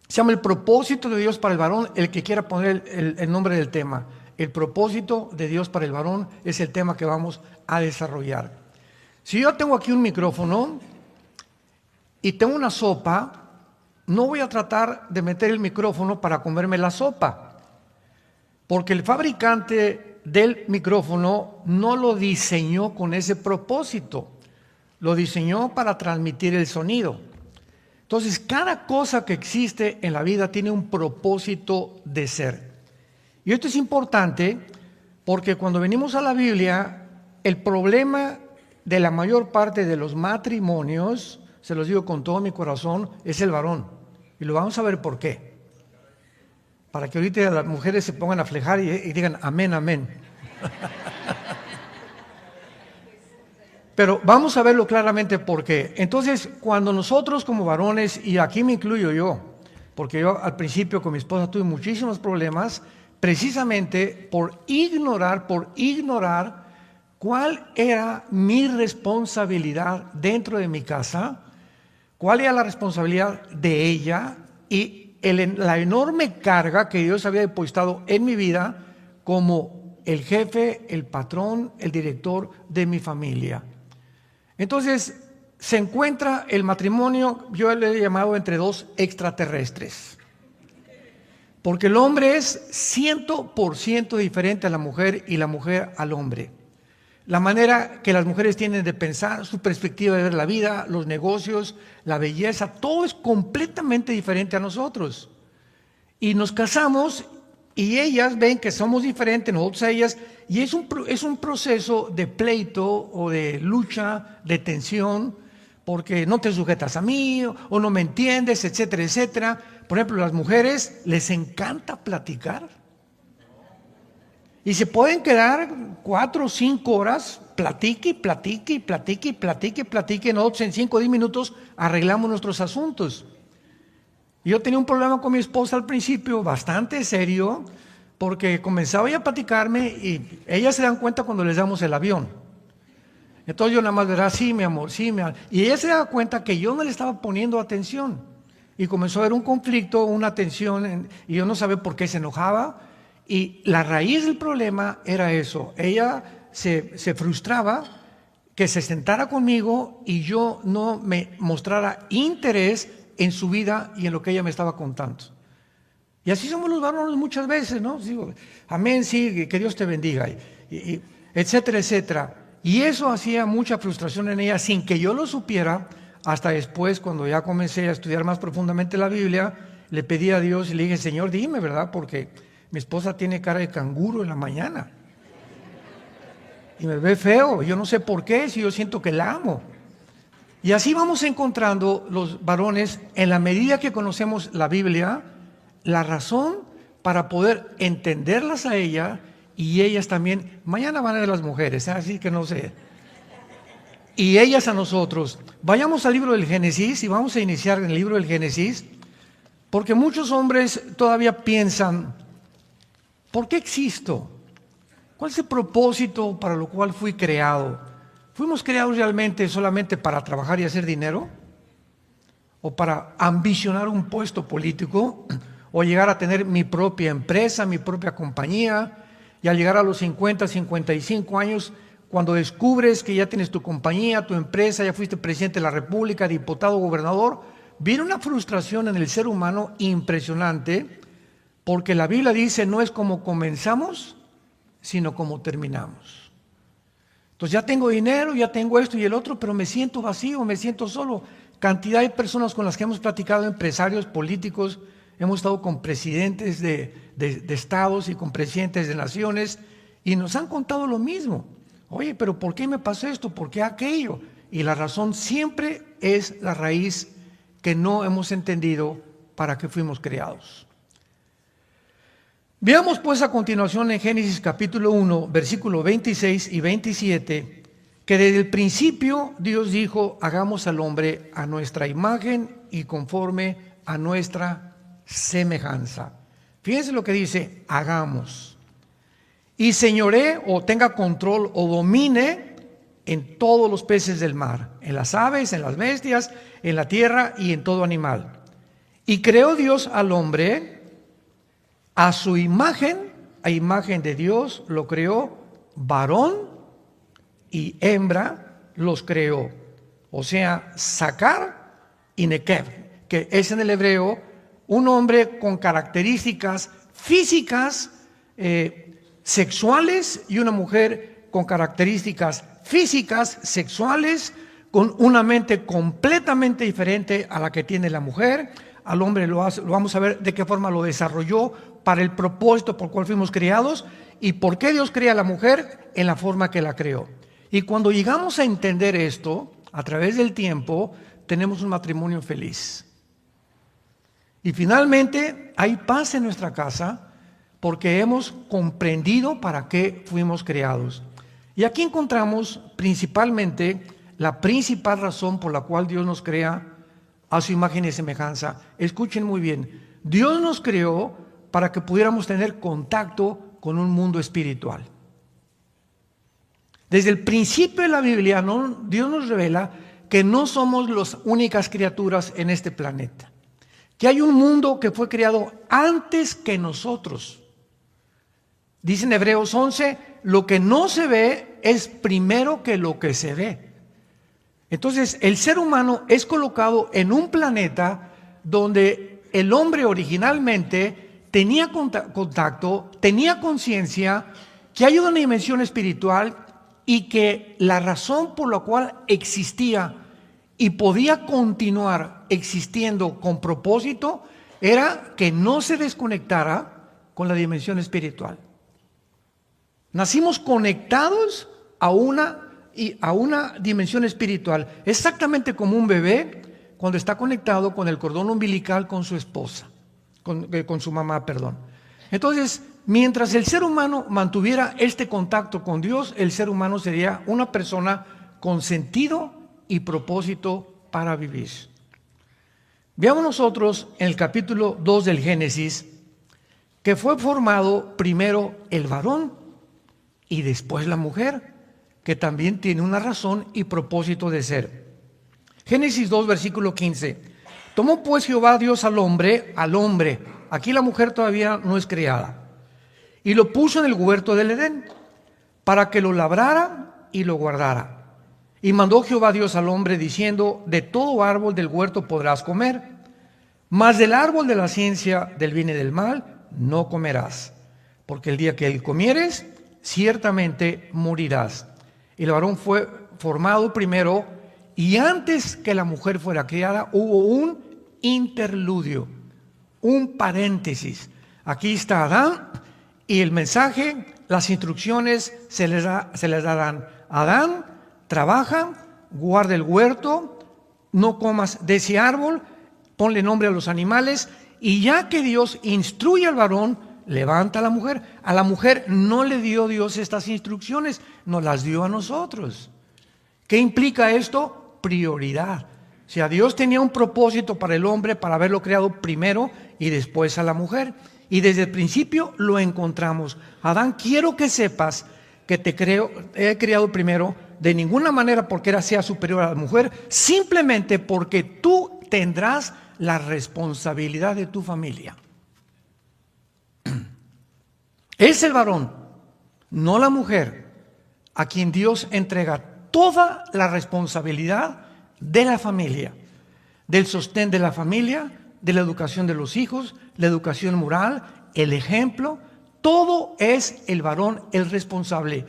Se llama el propósito de Dios para el varón. El que quiera poner el nombre del tema. El propósito de Dios para el varón es el tema que vamos a desarrollar. Si yo tengo aquí un micrófono y tengo una sopa, no voy a tratar de meter el micrófono para comerme la sopa, porque el fabricante del micrófono no lo diseñó con ese propósito, lo diseñó para transmitir el sonido. Entonces, cada cosa que existe en la vida tiene un propósito de ser. Y esto es importante porque cuando venimos a la Biblia, el problema de la mayor parte de los matrimonios, se los digo con todo mi corazón, es el varón. Y lo vamos a ver por qué. Para que ahorita las mujeres se pongan a flejar y digan amén, amén. Pero vamos a verlo claramente por qué. Entonces, cuando nosotros como varones, y aquí me incluyo yo, porque yo al principio con mi esposa tuve muchísimos problemas, precisamente por ignorar cuál era mi responsabilidad dentro de mi casa, cuál era la responsabilidad de ella y la enorme carga que Dios había depositado en mi vida como el jefe, el patrón, el director de mi familia. Entonces, se encuentra el matrimonio, yo le he llamado entre dos extraterrestres. Porque el hombre es 100% diferente a la mujer y la mujer al hombre. La manera que las mujeres tienen de pensar, su perspectiva de ver la vida, los negocios, la belleza, todo es completamente diferente a nosotros. Y nos casamos y ellas ven que somos diferentes, nosotros a ellas, y es un proceso de pleito o de lucha, de tensión, porque no te sujetas a mí o no me entiendes, etcétera, etcétera. Por ejemplo, las mujeres les encanta platicar. Y se pueden quedar 4 o 5 horas, platique, nosotros en 5 o 10 minutos arreglamos nuestros asuntos. Yo tenía un problema con mi esposa al principio, bastante serio, porque comenzaba ella a platicarme y ellas se dan cuenta cuando les damos el avión. Entonces yo nada más verá, sí, mi amor, sí, mi amor. Y ella se da cuenta que yo no le estaba poniendo atención. Y comenzó a haber un conflicto, una tensión, y yo no sabía por qué se enojaba. Y la raíz del problema era eso. Ella se frustraba que se sentara conmigo y yo no me mostrara interés en su vida y en lo que ella me estaba contando. Y así somos los varones muchas veces, ¿no? Digo, amén, sí, que Dios te bendiga, etcétera, etcétera. Y eso hacía mucha frustración en ella sin que yo lo supiera. Hasta después, cuando ya comencé a estudiar más profundamente la Biblia, le pedí a Dios y le dije, Señor, dime, ¿verdad? Porque mi esposa tiene cara de canguro en la mañana. Y me ve feo, yo no sé por qué, si yo siento que la amo. Y así vamos encontrando los varones, en la medida que conocemos la Biblia, la razón para poder entenderlas a ella y ellas también. Mañana van a ver las mujeres, así que no sé. Y ellas a nosotros. Vayamos al libro del Génesis y vamos a iniciar en el libro del Génesis, porque muchos hombres todavía piensan, ¿por qué existo? ¿Cuál es el propósito para lo cual fui creado? ¿Fuimos creados realmente solamente para trabajar y hacer dinero? ¿O para ambicionar un puesto político? ¿O llegar a tener mi propia empresa, mi propia compañía? Y al llegar a los 50, 55 años, cuando descubres que ya tienes tu compañía, tu empresa, ya fuiste presidente de la República, diputado, gobernador, viene una frustración en el ser humano impresionante, porque la Biblia dice, no es como comenzamos, sino como terminamos. Entonces ya tengo dinero, ya tengo esto y el otro, pero me siento vacío, me siento solo. Cantidad de personas con las que hemos platicado, empresarios, políticos, hemos estado con presidentes de estados y con presidentes de naciones y nos han contado lo mismo. Oye, pero ¿por qué me pasó esto? ¿Por qué aquello? Y la razón siempre es la raíz que no hemos entendido para qué fuimos creados. Veamos pues a continuación en Génesis capítulo 1, versículo 26 y 27, que desde el principio Dios dijo, hagamos al hombre a nuestra imagen y conforme a nuestra semejanza. Fíjense lo que dice, hagamos. Y señoree o tenga control o domine en todos los peces del mar, en las aves, en las bestias, en la tierra y en todo animal. Y creó Dios al hombre a su imagen, a imagen de Dios lo creó, varón y hembra los creó. O sea, Sacar y Nekev, que es en el hebreo un hombre con características físicas, sexuales, y una mujer con características físicas, sexuales, con una mente completamente diferente a la que tiene la mujer. Al hombre lo vamos a ver de qué forma lo desarrolló para el propósito por el cual fuimos creados y por qué Dios crea a la mujer en la forma que la creó. Y cuando llegamos a entender esto, a través del tiempo, tenemos un matrimonio feliz. Y finalmente hay paz en nuestra casa porque hemos comprendido para qué fuimos creados. Y aquí encontramos principalmente la principal razón por la cual Dios nos crea a su imagen y semejanza. Escuchen muy bien, Dios nos creó para que pudiéramos tener contacto con un mundo espiritual. Desde el principio de la Biblia, Dios nos revela que no somos las únicas criaturas en este planeta, que hay un mundo que fue creado antes que nosotros. Dice en Hebreos 11, lo que no se ve es primero que lo que se ve. Entonces, el ser humano es colocado en un planeta donde el hombre originalmente tenía contacto, tenía conciencia, que hay una dimensión espiritual y que la razón por la cual existía y podía continuar existiendo con propósito era que no se desconectara con la dimensión espiritual. Nacimos conectados a una dimensión espiritual, exactamente como un bebé cuando está conectado con el cordón umbilical con su esposa, con su mamá, perdón. Entonces, mientras el ser humano mantuviera este contacto con Dios, el ser humano sería una persona con sentido y propósito para vivir. Veamos nosotros en el capítulo 2 del Génesis que fue formado primero el varón y después la mujer, que también tiene una razón y propósito de ser. Génesis 2, versículo 15. Tomó pues Jehová Dios al hombre, aquí la mujer todavía no es creada, y lo puso en el huerto del Edén, para que lo labrara y lo guardara. Y mandó Jehová Dios al hombre diciendo, de todo árbol del huerto podrás comer, mas del árbol de la ciencia del bien y del mal no comerás, porque el día que él comieres, ciertamente morirás. Y el varón fue formado primero, y antes que la mujer fuera creada, hubo un interludio, un paréntesis. Aquí está Adán, y el mensaje, las instrucciones se les darán. Adán, trabaja, guarda el huerto, no comas de ese árbol, ponle nombre a los animales, y ya que Dios instruye al varón, levanta a la mujer. A la mujer no le dio Dios estas instrucciones, nos las dio a nosotros. ¿Qué implica esto? Prioridad. O sea, Dios tenía un propósito para el hombre, para haberlo creado primero y después a la mujer. Y desde el principio lo encontramos. Adán, quiero que sepas que he creado primero, de ninguna manera porque sea superior a la mujer, simplemente porque tú tendrás la responsabilidad de tu familia. Es el varón, no la mujer, a quien Dios entrega toda la responsabilidad de la familia, del sostén de la familia, de la educación de los hijos, la educación moral, el ejemplo. Todo es el varón el responsable.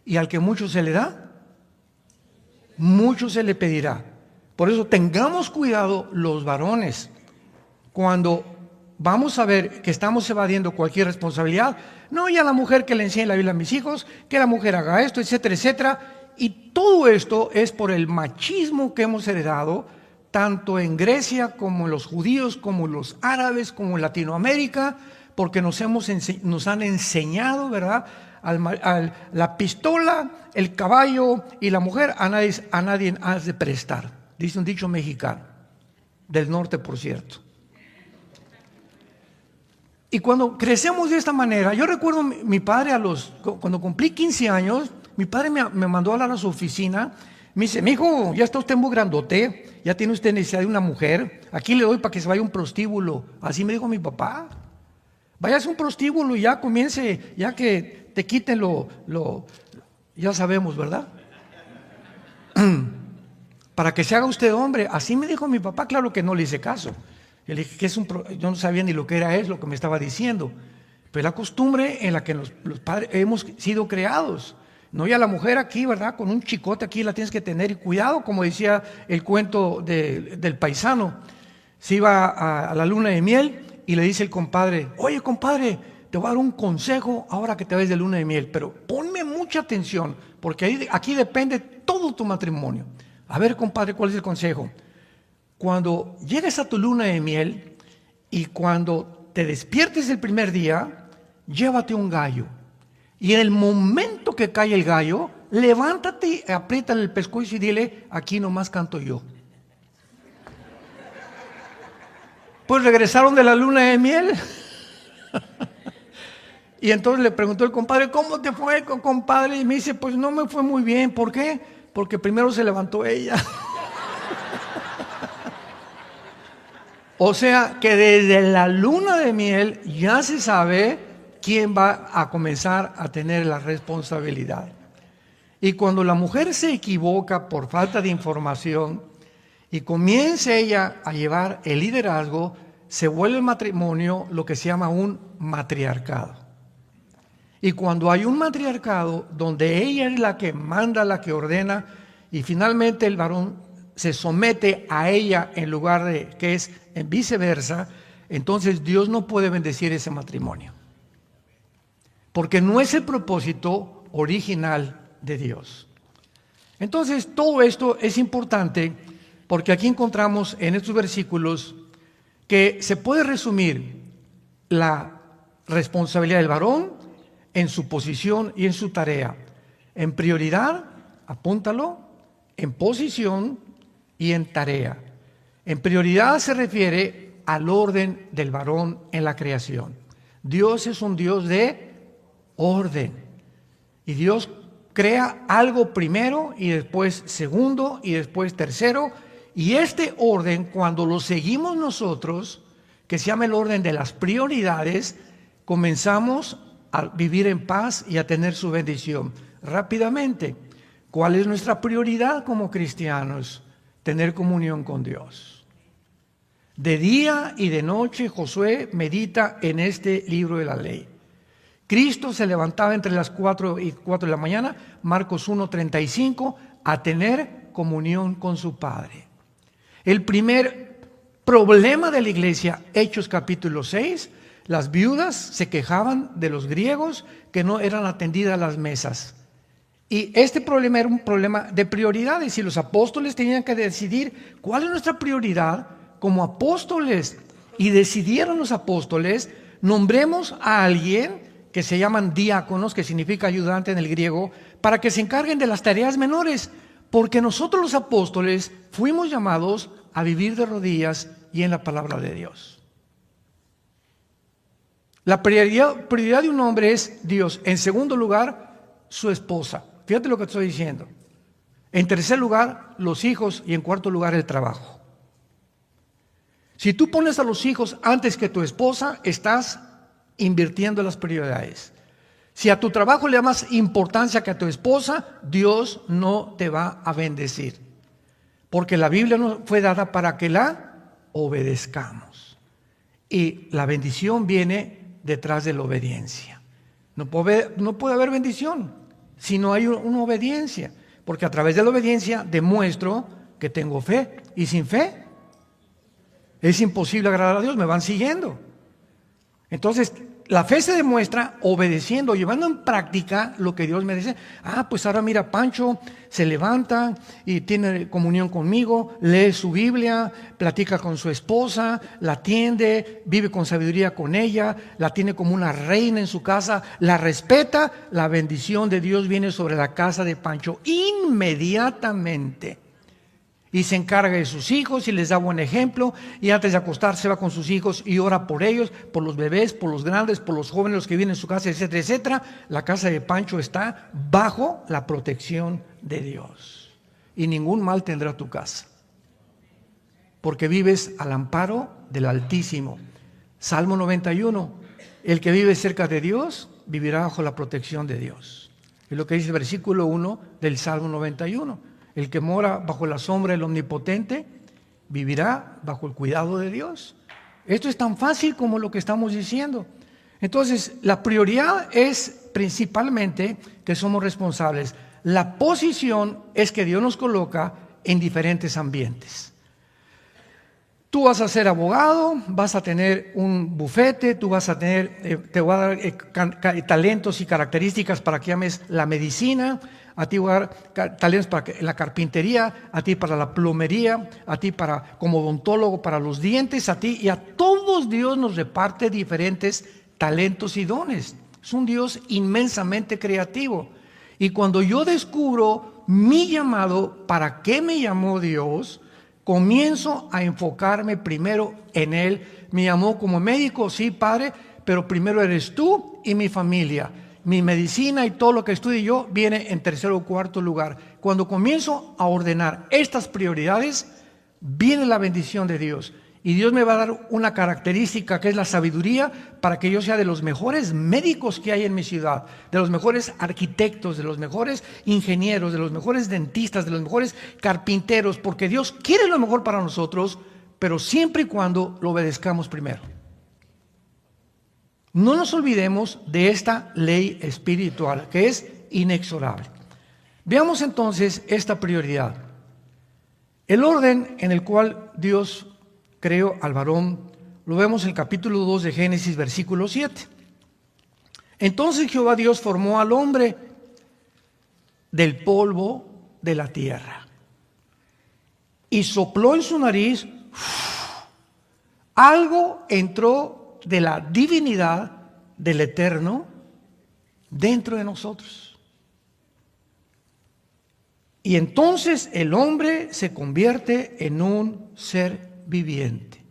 Y al que mucho se le da, mucho se le pedirá. Por eso tengamos cuidado los varones cuando vamos a ver que estamos evadiendo cualquier responsabilidad. No, ya la mujer que le enseñe la Biblia a mis hijos, que la mujer haga esto, etcétera, etcétera. Y todo esto es por el machismo que hemos heredado, tanto en Grecia como en los judíos, como en los árabes, como en Latinoamérica, porque nos han enseñado, ¿verdad? La pistola, el caballo y la mujer a nadie has de prestar. Dice un dicho mexicano, del norte por cierto. Y cuando crecemos de esta manera, yo recuerdo mi padre cuando cumplí 15 años, mi padre me mandó a hablar a su oficina Me dice, mijo, ya está usted muy grandote, ya tiene usted necesidad de una mujer, aquí le doy para que se vaya a un prostíbulo. Así me dijo mi papá. Váyase a un prostíbulo y ya comience, ya que te quiten ya sabemos, ¿verdad? Para que se haga usted hombre. Así me dijo mi papá. Claro que no le hice caso. Yo le dije que yo no sabía ni lo que era eso, lo que me estaba diciendo. Pero es la costumbre en la que los padres hemos sido creados. No, ya la mujer aquí, ¿verdad? Con un chicote aquí la tienes que tener. Y cuidado, como decía el cuento del paisano. Se iba a la luna de miel y le dice el compadre, oye compadre, te voy a dar un consejo ahora que te ves de luna de miel, pero ponme mucha atención, porque aquí depende todo tu matrimonio. A ver, compadre, ¿cuál es el consejo? Cuando llegues a tu luna de miel y cuando te despiertes el primer día, llévate un gallo. Y en el momento que cae el gallo, levántate, apriétale el pescuezo y dile, aquí nomás canto yo. Pues regresaron de la luna de miel. Y entonces le preguntó el compadre, ¿cómo te fue, compadre? Y me dice, pues no me fue muy bien. ¿Por qué? Porque primero se levantó ella. O sea que desde la luna de miel ya se sabe quién va a comenzar a tener la responsabilidad. Y cuando la mujer se equivoca por falta de información y comienza ella a llevar el liderazgo, se vuelve el matrimonio lo que se llama un matriarcado. Y cuando hay un matriarcado donde ella es la que manda, la que ordena, y finalmente el varón se somete a ella en lugar de que es en viceversa, entonces Dios no puede bendecir ese matrimonio. Porque no es el propósito original de Dios. Entonces todo esto es importante porque aquí encontramos en estos versículos que se puede resumir la responsabilidad del varón en su posición y en su tarea. En prioridad, apúntalo, en posición y en tarea. En prioridad se refiere al orden del varón en la creación. Dios es un Dios de orden. Y Dios crea algo primero y después segundo y después tercero. Y este orden, cuando lo seguimos nosotros, que se llama el orden de las prioridades, comenzamos a vivir en paz y a tener su bendición. Rápidamente, ¿cuál es nuestra prioridad como cristianos? Tener comunión con Dios. De día y de noche Josué medita en este libro de la ley. Cristo se levantaba entre las 4 y 4 de la mañana, Marcos 1:35, a tener comunión con su Padre. El primer problema de la iglesia, Hechos capítulo 6, las viudas se quejaban de los griegos que no eran atendidas las mesas. Y este problema era un problema de prioridades y los apóstoles tenían que decidir cuál es nuestra prioridad como apóstoles. Y decidieron los apóstoles, nombremos a alguien que se llaman diáconos, que significa ayudante en el griego, para que se encarguen de las tareas menores, porque nosotros los apóstoles fuimos llamados a vivir de rodillas y en la palabra de Dios. La prioridad de un hombre es Dios. En segundo lugar, su esposa. Fíjate lo que estoy diciendo. En tercer lugar, los hijos y en cuarto lugar, el trabajo. Si tú pones a los hijos antes que tu esposa, estás invirtiendo las prioridades. Si a tu trabajo le da más importancia que a tu esposa, Dios no te va a bendecir. Porque la Biblia no fue dada para que la obedezcamos. Y la bendición viene detrás de la obediencia. No puede haber bendición si no hay una obediencia. Porque a través de la obediencia demuestro que tengo fe. Y sin fe es imposible agradar a Dios. Me van siguiendo. Entonces, la fe se demuestra obedeciendo, llevando en práctica lo que Dios me dice. Pues ahora mira, Pancho se levanta y tiene comunión conmigo, lee su Biblia, platica con su esposa, la atiende, vive con sabiduría con ella, la tiene como una reina en su casa, la respeta. La bendición de Dios viene sobre la casa de Pancho inmediatamente. Y se encarga de sus hijos y les da buen ejemplo. Y antes de acostarse va con sus hijos y ora por ellos, por los bebés, por los grandes, por los jóvenes, los que viven en su casa, etcétera, etcétera. La casa de Pancho está bajo la protección de Dios. y ningún mal tendrá tu casa, porque vives al amparo del Altísimo. Salmo 91, el que vive cerca de Dios vivirá bajo la protección de Dios. Es lo que dice el versículo 1 del Salmo 91. El que mora bajo la sombra del Omnipotente vivirá bajo el cuidado de Dios. Esto es tan fácil como lo que estamos diciendo. Entonces, la prioridad es principalmente que somos responsables. La posición es que Dios nos coloca en diferentes ambientes. Tú vas a ser abogado, vas a tener un bufete, tú vas a tener, te voy a dar talentos y características para que ames la medicina, a ti voy a dar talentos para la carpintería, a ti para la plomería, a ti para como odontólogo para los dientes, a ti y a todos Dios nos reparte diferentes talentos y dones. Es un Dios inmensamente creativo. Y cuando yo descubro mi llamado, ¿para qué me llamó Dios?, comienzo a enfocarme primero en Él. Me llamó como médico, sí, Padre, pero primero eres tú y mi familia. Mi medicina y todo lo que estudie yo viene en tercero o cuarto lugar. Cuando comienzo a ordenar estas prioridades, viene la bendición de Dios. Y Dios me va a dar una característica que es la sabiduría para que yo sea de los mejores médicos que hay en mi ciudad, de los mejores arquitectos, de los mejores ingenieros, de los mejores dentistas, de los mejores carpinteros, porque Dios quiere lo mejor para nosotros, pero siempre y cuando lo obedezcamos primero. No nos olvidemos de esta ley espiritual que es inexorable. Veamos entonces esta prioridad. El orden en el cual Dios creó al varón, lo vemos en el capítulo 2 de Génesis, versículo 7. Entonces Jehová Dios formó al hombre del polvo de la tierra y sopló en su nariz, algo entró de la divinidad del Eterno dentro de nosotros. Y entonces el hombre se convierte en un ser viviente.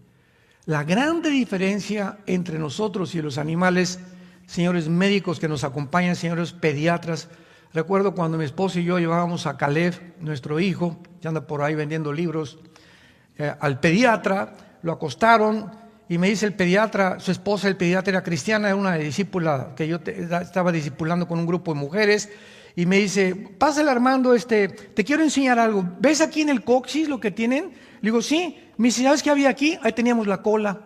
La grande diferencia entre nosotros y los animales, señores médicos que nos acompañan, señores pediatras. Recuerdo cuando mi esposo y yo llevábamos a Caleb, nuestro hijo, que anda por ahí vendiendo libros, al pediatra, lo acostaron y me dice el pediatra, su esposa, el pediatra era cristiana, era una discípula que yo estaba discipulando con un grupo de mujeres, y me dice, pásale Armando, te quiero enseñar algo. ¿Ves aquí en el coxis lo que tienen? Le digo, sí. Me dice, ¿sabes qué había aquí? Ahí teníamos la cola.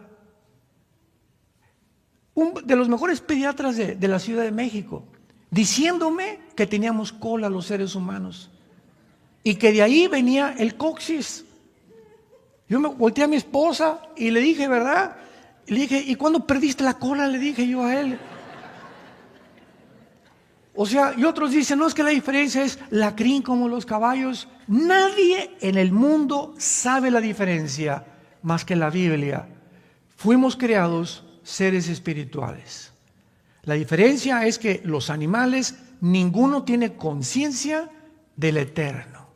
Un de los mejores pediatras de la Ciudad de México, diciéndome que teníamos cola los seres humanos y que de ahí venía el coxis. Yo me volteé a mi esposa y le dije, ¿verdad? Y le dije, ¿y cuándo perdiste la cola? Le dije yo a él. O sea, y otros dicen, no, es que la diferencia es la crin como los caballos. Nadie en el mundo sabe la diferencia más que la Biblia. Fuimos creados seres espirituales. La diferencia es que los animales, ninguno tiene conciencia del Eterno.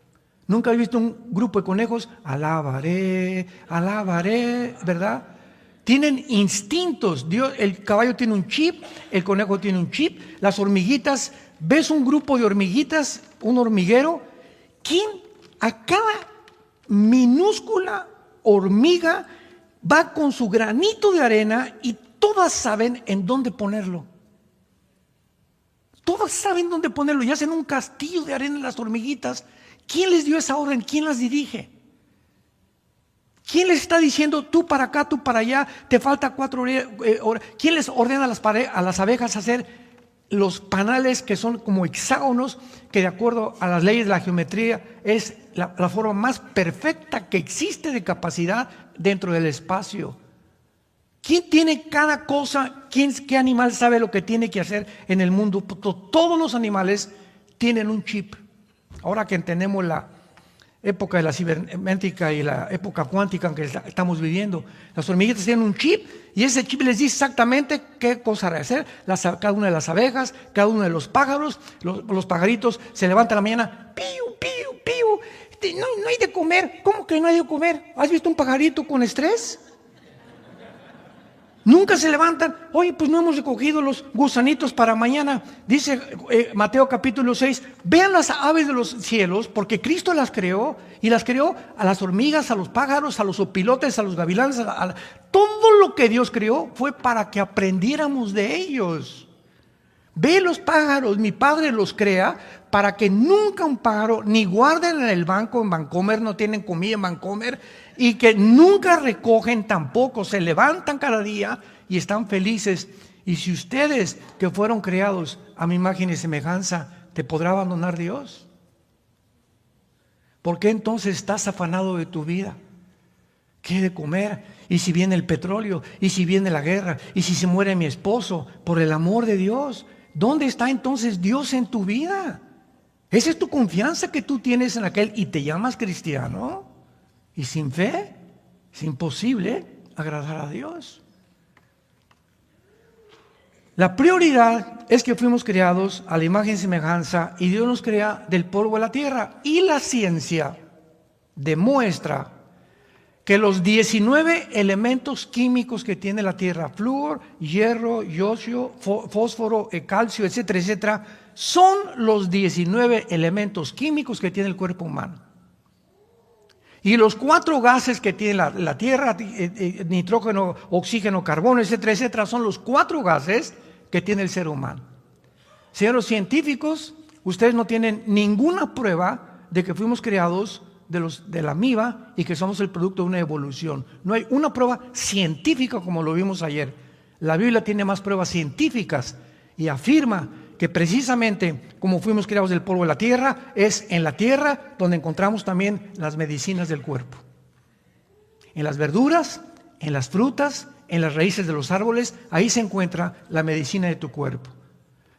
¿Nunca has visto un grupo de conejos? Alabaré, alabaré, ¿verdad? Tienen instintos. Dios, el caballo tiene un chip, el conejo tiene un chip, las hormiguitas, ves un grupo de hormiguitas, un hormiguero, ¿quién a cada minúscula hormiga va con su granito de arena y todas saben en dónde ponerlo? Todas saben dónde ponerlo y hacen un castillo de arena en las hormiguitas. ¿Quién les dio esa orden? ¿Quién las dirige? ¿Quién les está diciendo tú para acá, tú para allá, te falta 4 horas? ¿Quién les ordena a las abejas hacer los panales que son como hexágonos, que de acuerdo a las leyes de la geometría es la forma más perfecta que existe de capacidad dentro del espacio? ¿Quién tiene cada cosa? ¿Qué animal sabe lo que tiene que hacer en el mundo? Todos los animales tienen un chip. Ahora que entendemos la época de la cibernética y la época cuántica en que estamos viviendo, las hormiguitas tienen un chip y ese chip les dice exactamente qué cosa hacer. Cada una de las abejas, cada uno de los pájaros, los pajaritos se levantan a la mañana, piu, piu, piu, no hay de comer. ¿Cómo que no hay de comer? ¿Has visto un pajarito con estrés? Nunca se levantan. Oye, pues no hemos recogido los gusanitos para mañana. Dice Mateo capítulo 6, vean las aves de los cielos, porque Cristo las creó, y las creó a las hormigas, a los pájaros, a los opilotes, a los gavilanes. Todo lo que Dios creó fue para que aprendiéramos de ellos. Ve los pájaros, mi Padre los crea para que nunca un pájaro ni guarden en el banco en Vancomer, no tienen comida en Vancomer, y que nunca recogen tampoco, se levantan cada día y están felices. Y si ustedes que fueron creados a mi imagen y semejanza, ¿te podrá abandonar Dios? ¿Por qué entonces estás afanado de tu vida? ¿Qué he de comer? ¿Y si viene el petróleo? ¿Y si viene la guerra? ¿Y si se muere mi esposo? Por el amor de Dios, ¿dónde está entonces Dios en tu vida? Esa es tu confianza que tú tienes en aquel y te llamas cristiano. Y sin fe es imposible agradar a Dios. La prioridad es que fuimos creados a la imagen y semejanza, y Dios nos crea del polvo de la tierra. Y la ciencia demuestra que los 19 elementos químicos que tiene la tierra, flúor, hierro, yodio, fósforo, calcio, etcétera, etcétera, son los 19 elementos químicos que tiene el cuerpo humano. Y los 4 gases que tiene la tierra, nitrógeno, oxígeno, carbono, etcétera, etcétera, son los 4 gases que tiene el ser humano. Señores científicos, ustedes no tienen ninguna prueba de que fuimos creados de la amiba y que somos el producto de una evolución. No hay una prueba científica como lo vimos ayer. La Biblia tiene más pruebas científicas y afirma que precisamente como fuimos creados del polvo de la tierra, es en la tierra donde encontramos también las medicinas del cuerpo. En las verduras, en las frutas, en las raíces de los árboles, ahí se encuentra la medicina de tu cuerpo.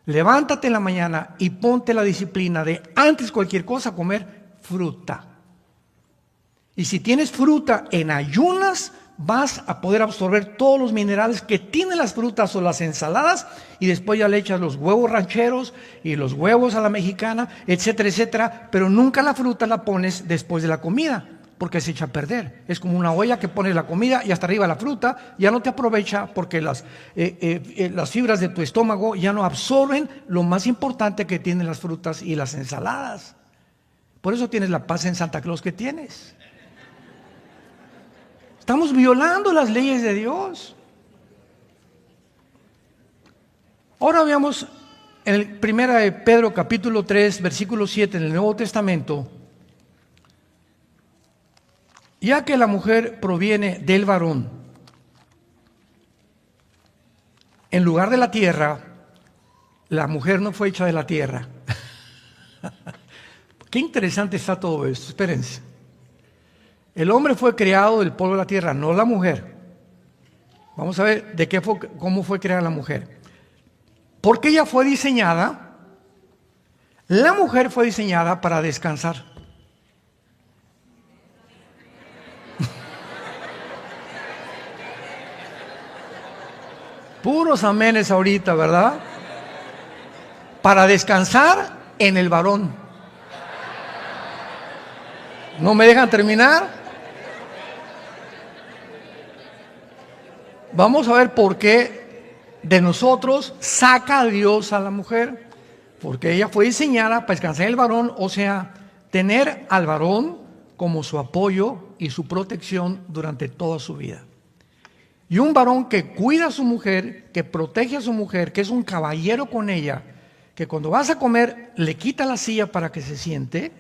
Levántate en la mañana y ponte la disciplina de antes cualquier cosa comer fruta. Y si tienes fruta en ayunas, vas a poder absorber todos los minerales que tienen las frutas o las ensaladas, y después ya le echas los huevos rancheros y los huevos a la mexicana, etcétera, etcétera, pero nunca la fruta la pones después de la comida, porque se echa a perder. Es como una olla que pones la comida y hasta arriba la fruta, ya no te aprovecha porque las fibras de tu estómago ya no absorben lo más importante que tienen las frutas y las ensaladas. Por eso tienes la paz en Santa Claus que tienes. Estamos violando las leyes de Dios. Ahora veamos en el 1 de Pedro capítulo 3, versículo 7 en el Nuevo Testamento. Ya que la mujer proviene del varón, en lugar de la tierra, la mujer no fue hecha de la tierra. Qué interesante está todo esto, espérense. El hombre fue creado del polvo de la tierra, no la mujer. Vamos a ver cómo fue creada la mujer. Porque ella fue diseñada, la mujer fue diseñada para descansar. Puros amenes ahorita, ¿verdad? Para descansar en el varón. ¿No me dejan terminar? Vamos a ver por qué de nosotros saca a Dios a la mujer. Porque ella fue diseñada para descansar en el varón, o sea, tener al varón como su apoyo y su protección durante toda su vida. Y un varón que cuida a su mujer, que protege a su mujer, que es un caballero con ella, que cuando vas a comer le quita la silla para que se siente,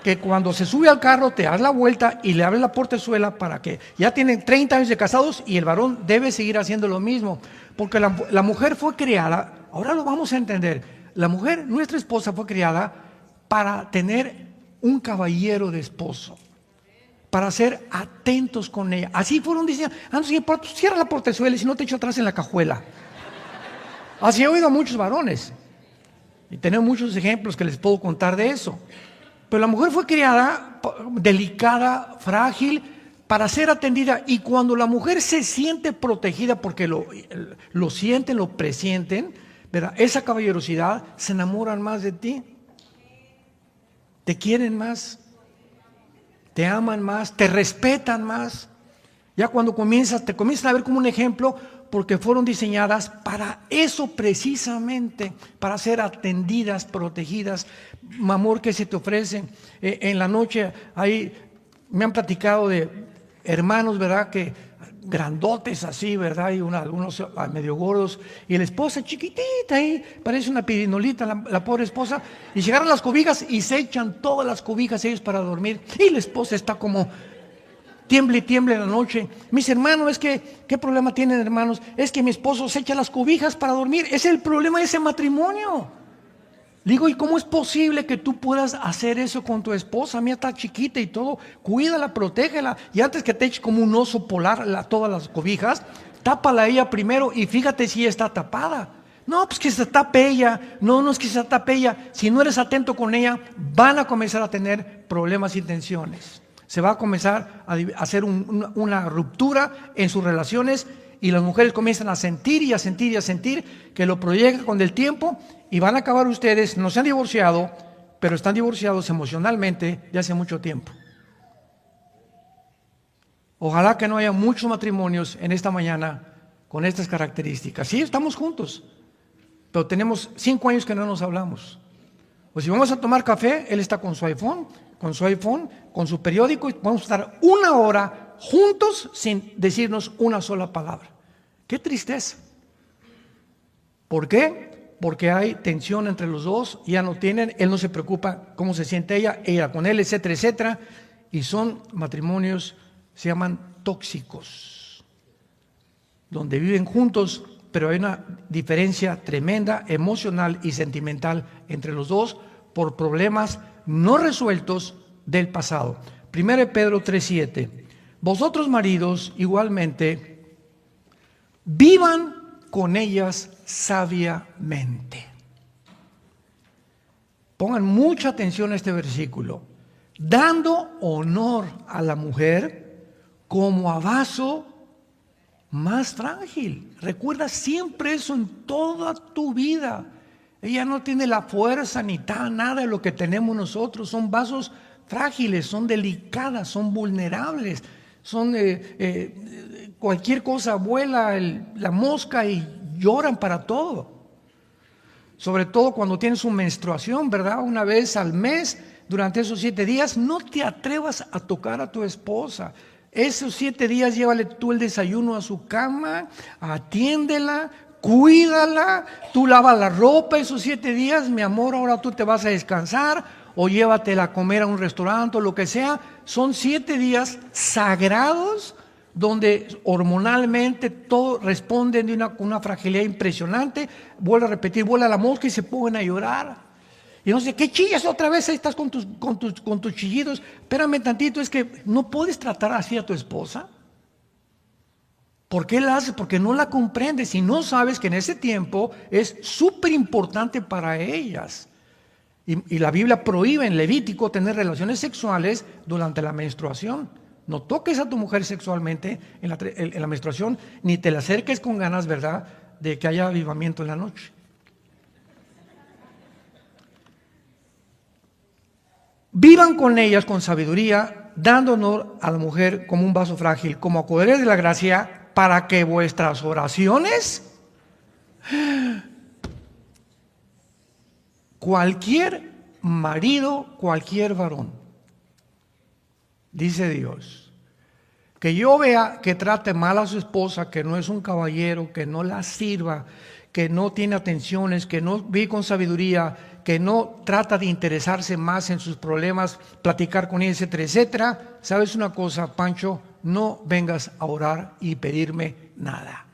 que cuando se sube al carro te das la vuelta y le abre la portezuela para que ya tienen 30 años de casados, y el varón debe seguir haciendo lo mismo, porque la mujer fue creada, ahora lo vamos a entender, la mujer, nuestra esposa, fue creada para tener un caballero de esposo, para ser atentos con ella. Así fueron diciendo, cierra la portezuela y si no te echo atrás en la cajuela. Así he oído a muchos varones y tenemos muchos ejemplos que les puedo contar de eso. Pero la mujer fue creada delicada, frágil, para ser atendida. Y cuando la mujer se siente protegida, porque lo sienten, lo presienten, ¿verdad? Esa caballerosidad, se enamoran más de ti. Te quieren más. Te aman más. Te respetan más. Ya cuando te comienzan a ver como un ejemplo, porque fueron diseñadas para eso precisamente, para ser atendidas, protegidas. Amor que se te ofrece. En la noche ahí me han platicado de hermanos, ¿verdad? Que grandotes así, ¿verdad? Y algunos medio gordos. Y la esposa chiquitita ahí, parece una pirinolita, la pobre esposa. Y llegaron las cobijas y se echan todas las cobijas ellos para dormir. Y la esposa está como tiemble y tiemble en la noche. Mis hermanos, es que, ¿qué problema tienen, hermanos? Es que mi esposo se echa las cobijas para dormir. Es el problema de ese matrimonio. Digo, ¿y cómo es posible que tú puedas hacer eso con tu esposa? Mía está chiquita y todo. Cuídala, protégela. Y antes que te eche como un oso polar todas las cobijas, tápala a ella primero y fíjate si ella está tapada. No, pues que se tape ella. No es que se tape ella. Si no eres atento con ella, van a comenzar a tener problemas y tensiones. Se va a comenzar a hacer una ruptura en sus relaciones y las mujeres comienzan a sentir y a sentir y a sentir que lo proyectan con el tiempo y van a acabar ustedes, no se han divorciado, pero están divorciados emocionalmente de hace mucho tiempo. Ojalá que no haya muchos matrimonios en esta mañana con estas características. Sí, estamos juntos, pero tenemos 5 años que no nos hablamos. O si vamos a tomar café, él está con su iPhone, con su periódico, y vamos a estar 1 hora juntos sin decirnos una sola palabra. ¡Qué tristeza! ¿Por qué? Porque hay tensión entre los dos, ya no tienen, él no se preocupa cómo se siente ella con él, etcétera, etcétera. Y son matrimonios, se llaman tóxicos, donde viven juntos, pero hay una diferencia tremenda emocional y sentimental entre los dos por problemas no resueltos del pasado. 1 Pedro 3:7. Vosotros maridos igualmente vivan con ellas sabiamente. Pongan mucha atención a este versículo. Dando honor a la mujer como a vaso más frágil. Recuerda siempre eso en toda tu vida. Ella no tiene la fuerza ni nada de lo que tenemos nosotros. Son vasos frágiles, son delicadas, son vulnerables. Son cualquier cosa vuela la mosca y lloran para todo. Sobre todo cuando tienes su menstruación, ¿verdad? Una vez al mes, durante esos 7 días, no te atrevas a tocar a tu esposa. Esos 7 días llévale tú el desayuno a su cama, atiéndela, cuídala, tú lavas la ropa esos 7 días, mi amor, ahora tú te vas a descansar, o llévatela a comer a un restaurante o lo que sea. Son 7 días sagrados donde hormonalmente todo responde de una fragilidad impresionante. Vuelve a repetir, vuela la mosca y se ponen a llorar. Y no sé, ¿qué chillas otra vez? Ahí estás con tus chillidos. Espérame tantito, es que no puedes tratar así a tu esposa. ¿Por qué la haces? Porque no la comprendes y no sabes que en ese tiempo es súper importante para ellas. Y la Biblia prohíbe en Levítico tener relaciones sexuales durante la menstruación. No toques a tu mujer sexualmente en la menstruación, ni te la acerques con ganas, ¿verdad?, de que haya avivamiento en la noche. Vivan con ellas con sabiduría, dando honor a la mujer como un vaso frágil, como acogedores de la gracia, para que vuestras oraciones, cualquier marido, cualquier varón, dice Dios, que yo vea que trate mal a su esposa, que no es un caballero, que no la sirva, que no tiene atenciones, que no vive con sabiduría, que no trata de interesarse más en sus problemas, platicar con ella, etcétera, etcétera. ¿Sabes una cosa, Pancho? No vengas a orar y pedirme nada,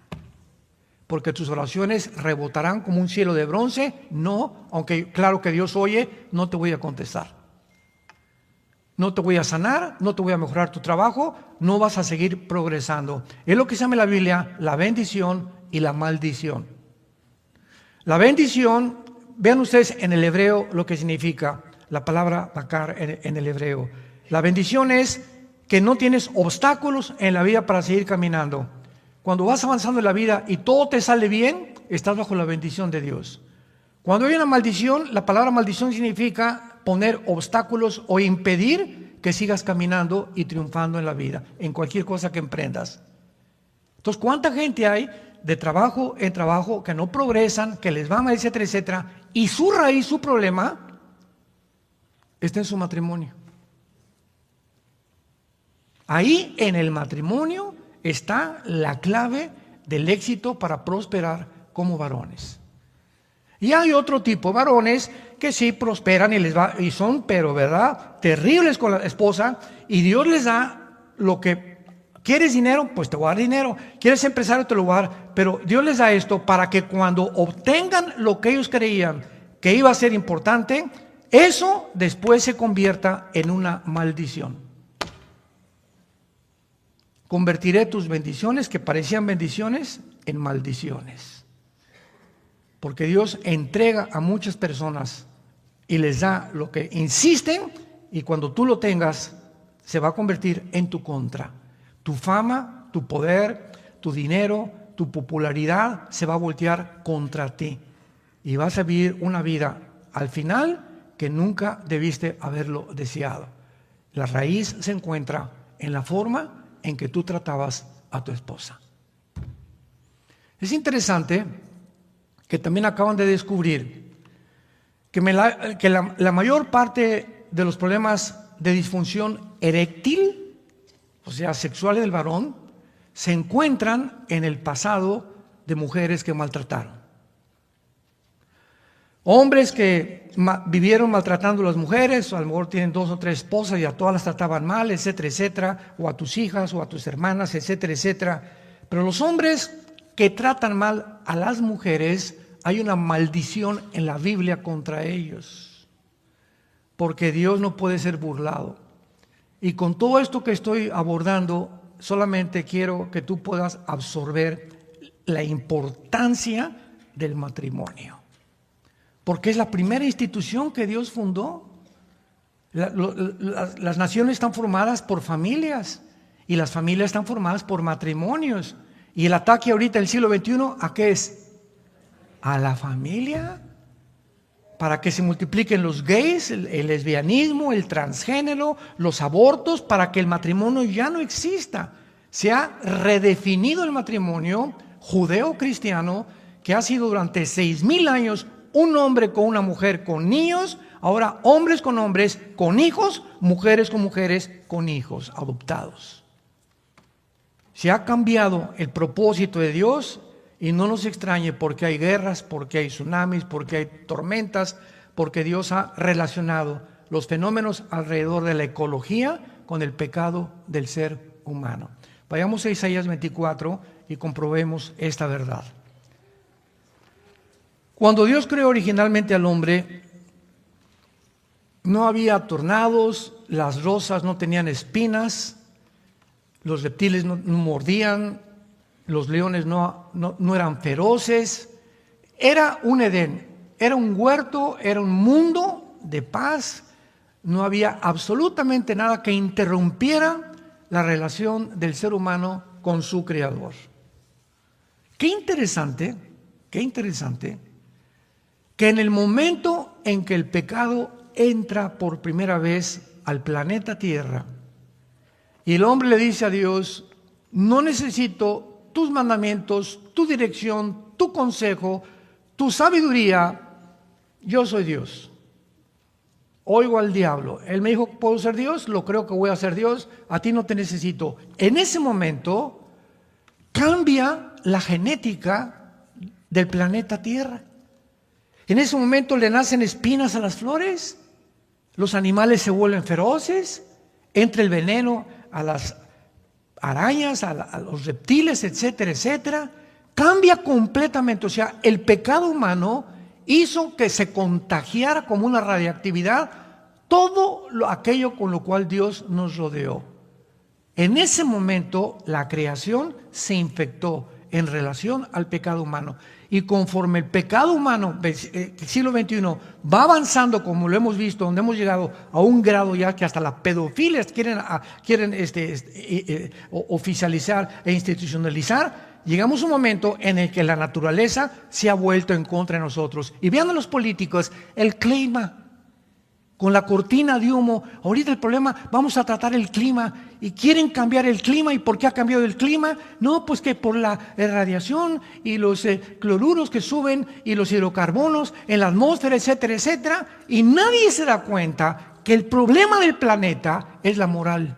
porque tus oraciones rebotarán como un cielo de bronce. No, aunque claro que Dios oye, no te voy a contestar. No te voy a sanar, no te voy a mejorar tu trabajo, no vas a seguir progresando. Es lo que se llama en la Biblia la bendición y la maldición. La bendición, vean ustedes en el hebreo lo que significa la palabra bakar en el hebreo. La bendición es que no tienes obstáculos en la vida para seguir caminando. Cuando vas avanzando en la vida y todo te sale bien, estás bajo la bendición de Dios. Cuando hay una maldición, la palabra maldición significa poner obstáculos o impedir que sigas caminando y triunfando en la vida, en cualquier cosa que emprendas. Entonces, ¿cuánta gente hay de trabajo en trabajo, que no progresan, que les va mal, etcétera, etcétera, y su raíz, su problema, está en su matrimonio. Ahí en el matrimonio está la clave del éxito para prosperar como varones. Y hay otro tipo de varones que sí prosperan y les va, y son, pero verdad, terribles con la esposa, y Dios les da lo que quieres. Dinero, pues te voy a dar dinero. Quieres empresario, te lo voy a dar. Pero Dios les da esto para que cuando obtengan lo que ellos creían que iba a ser importante, eso después se convierta en una maldición. Convertiré tus bendiciones que parecían bendiciones en maldiciones. Porque Dios entrega a muchas personas y les da lo que insisten, y cuando tú lo tengas se va a convertir en tu contra. Tu fama, tu poder, tu dinero, tu popularidad se va a voltear contra ti y vas a vivir una vida al final que nunca debiste haberlo deseado. La raíz se encuentra en la forma en que tú tratabas a tu esposa. Es interesante que también acaban de descubrir que la mayor parte de los problemas de disfunción eréctil, o sea, sexual del varón, se encuentran en el pasado de mujeres que maltrataron. Hombres que vivieron maltratando a las mujeres, o a lo mejor tienen 2 o 3 esposas y a todas las trataban mal, etcétera, etcétera, o a tus hijas o a tus hermanas, etcétera, etcétera. Pero los hombres que tratan mal a las mujeres, hay una maldición en la Biblia contra ellos, porque Dios no puede ser burlado. Y con todo esto que estoy abordando, solamente quiero que tú puedas absorber la importancia del matrimonio, porque es la primera institución que Dios fundó. Las naciones están formadas por familias, y las familias están formadas por matrimonios. Y el ataque ahorita del siglo XXI, ¿a qué es? A la familia, para que se multipliquen los gays, el lesbianismo, el transgénero, los abortos, para que el matrimonio ya no exista. Se ha redefinido el matrimonio judeo-cristiano, que ha sido durante 6,000 años un hombre con una mujer con niños, ahora hombres con hombres con hijos, mujeres con hijos adoptados. Se ha cambiado el propósito de Dios, y no nos extrañe, porque hay guerras, porque hay tsunamis, porque hay tormentas, porque Dios ha relacionado los fenómenos alrededor de la ecología con el pecado del ser humano. Vayamos a Isaías 24 y comprobemos esta verdad. Cuando Dios creó originalmente al hombre, no había tornados, las rosas no tenían espinas, los reptiles no mordían, los leones no eran feroces. Era un Edén, era un huerto, era un mundo de paz. No había absolutamente nada que interrumpiera la relación del ser humano con su Creador. Qué interesante que en el momento en que el pecado entra por primera vez al planeta Tierra, y el hombre le dice a Dios: no necesito tus mandamientos, tu dirección, tu consejo, tu sabiduría, yo soy Dios. Oigo al diablo, él me dijo: ¿puedo ser Dios? Lo creo que voy a ser Dios, a ti no te necesito. En ese momento cambia la genética del planeta Tierra. En ese momento le nacen espinas a las flores, los animales se vuelven feroces, entra el veneno a las arañas, a los reptiles, etcétera, etcétera. Cambia completamente. O sea, el pecado humano hizo que se contagiara como una radiactividad todo aquello con lo cual Dios nos rodeó. En ese momento la creación se infectó en relación al pecado humano. Y conforme el pecado humano del siglo XXI va avanzando, como lo hemos visto, donde hemos llegado a un grado ya que hasta las pedofilias quieren oficializar e institucionalizar, llegamos a un momento en el que la naturaleza se ha vuelto en contra de nosotros. Y vean a los políticos, el clima, con la cortina de humo. Ahorita el problema, vamos a tratar el clima y quieren cambiar el clima. ¿Y por qué ha cambiado el clima? No, pues que por la radiación y los cloruros que suben y los hidrocarbonos en la atmósfera, etcétera, etcétera. Y nadie se da cuenta que el problema del planeta es la moral.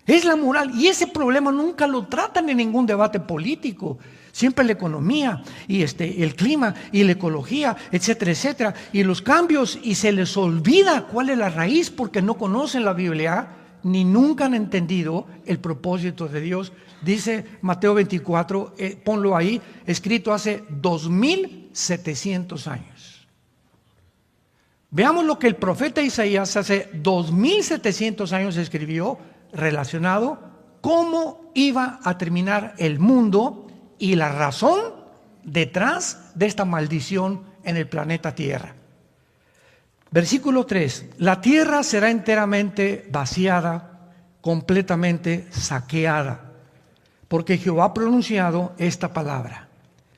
Es la moral, y ese problema nunca lo tratan en ningún debate político. Siempre la economía y el clima y la ecología, etcétera, etcétera, y los cambios, y se les olvida cuál es la raíz porque no conocen la Biblia ni nunca han entendido el propósito de Dios. Dice Mateo 24, ponlo ahí, escrito hace 2700 años. Veamos lo que el profeta Isaías hace 2700 años escribió relacionado cómo iba a terminar el mundo y la razón detrás de esta maldición en el planeta Tierra. Versículo 3: la tierra será enteramente vaciada, completamente saqueada, porque Jehová ha pronunciado esta palabra.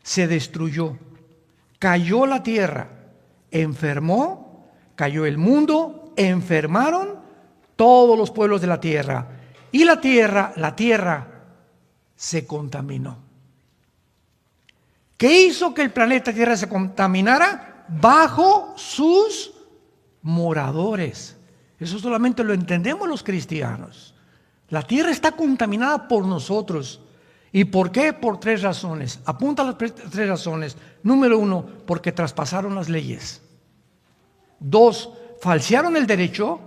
Se destruyó, cayó la tierra, enfermó, cayó el mundo, enfermaron todos los pueblos de la tierra, y la tierra se contaminó. ¿Qué hizo que el planeta Tierra se contaminara? Bajo sus moradores. Eso solamente lo entendemos los cristianos. La tierra está contaminada por nosotros. ¿Y por qué? Por 3 razones. Apunta las 3 razones. Número 1, porque traspasaron las leyes. 2, falsearon el derecho.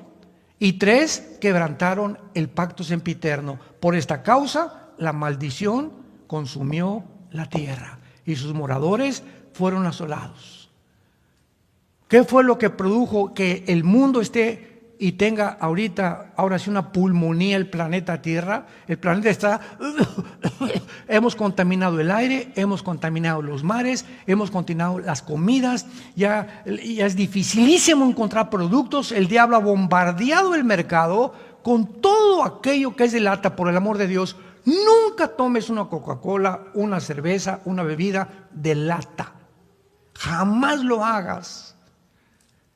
Y 3, quebrantaron el pacto sempiterno. Por esta causa, la maldición consumió la tierra y sus moradores fueron asolados. ¿Qué fue lo que produjo que el mundo esté y tenga ahora sí una pulmonía el planeta Tierra? El planeta está, hemos contaminado el aire, hemos contaminado los mares, hemos contaminado las comidas, ya es dificilísimo encontrar productos. El diablo ha bombardeado el mercado con todo aquello que es de lata. Por el amor de Dios, nunca tomes una Coca-Cola, una cerveza, una bebida de lata. Jamás lo hagas.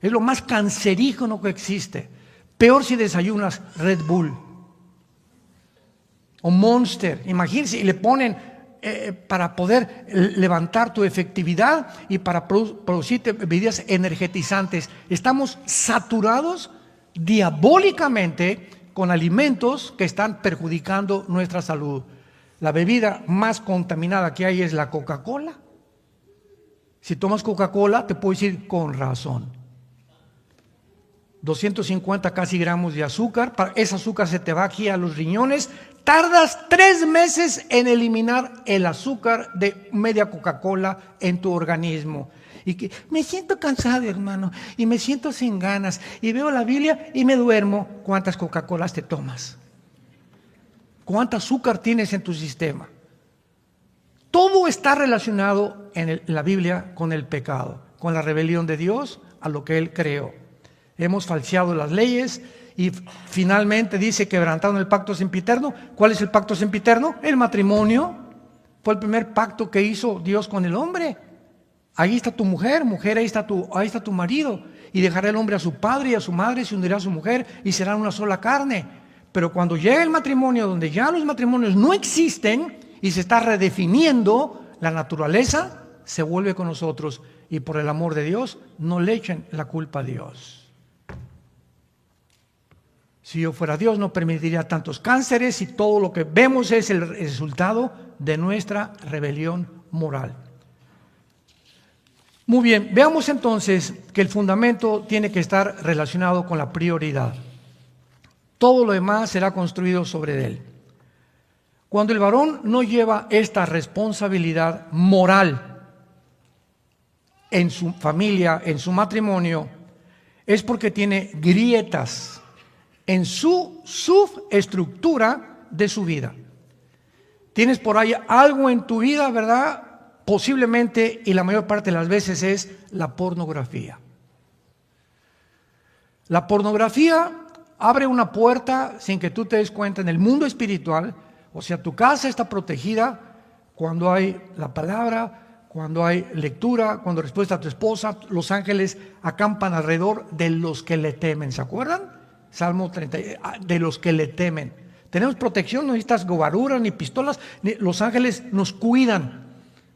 Es lo más cancerígeno que existe. Peor si desayunas Red Bull o Monster. Imagínense, y le ponen para poder levantar tu efectividad y para producir bebidas energetizantes. Estamos saturados diabólicamente con alimentos que están perjudicando nuestra salud. La bebida más contaminada que hay es la Coca-Cola. Si tomas Coca-Cola, te puedo decir con razón. 250 casi gramos de azúcar. Ese azúcar se te va aquí a los riñones. Tardas 3 meses en eliminar el azúcar de media Coca-Cola en tu organismo. Y que me siento cansado, hermano, y me siento sin ganas, y veo la Biblia y me duermo. ¿Cuántas Coca-Colas te tomas? ¿Cuánto azúcar tienes en tu sistema? Todo está relacionado en la Biblia con el pecado, con la rebelión de Dios a lo que Él creó. Hemos falseado las leyes y finalmente dice quebrantaron el pacto sempiterno. ¿Cuál es el pacto sempiterno? El matrimonio. Fue el primer pacto que hizo Dios con el hombre. Ahí está tu mujer, ahí está tu marido. Y dejará el hombre a su padre y a su madre, se unirá a su mujer y serán una sola carne. Pero cuando llega el matrimonio, donde ya los matrimonios no existen y se está redefiniendo, la naturaleza se vuelve con nosotros. Y por el amor de Dios, no le echen la culpa a Dios. Si yo fuera Dios, no permitiría tantos cánceres, y todo lo que vemos es el resultado de nuestra rebelión moral. Muy bien, veamos entonces que el fundamento tiene que estar relacionado con la prioridad. Todo lo demás será construido sobre él. Cuando el varón no lleva esta responsabilidad moral en su familia, en su matrimonio, es porque tiene grietas en su subestructura de su vida. Tienes por ahí algo en tu vida, ¿verdad? Posiblemente, y la mayor parte de las veces, es la pornografía. La pornografía abre una puerta sin que tú te des cuenta en el mundo espiritual. O sea, tu casa está protegida cuando hay la palabra, cuando hay lectura, cuando respuesta a tu esposa, los ángeles acampan alrededor de los que le temen. ¿Se acuerdan? Salmo 30, de los que le temen. Tenemos protección, no necesitas gobaruras ni pistolas, los ángeles nos cuidan,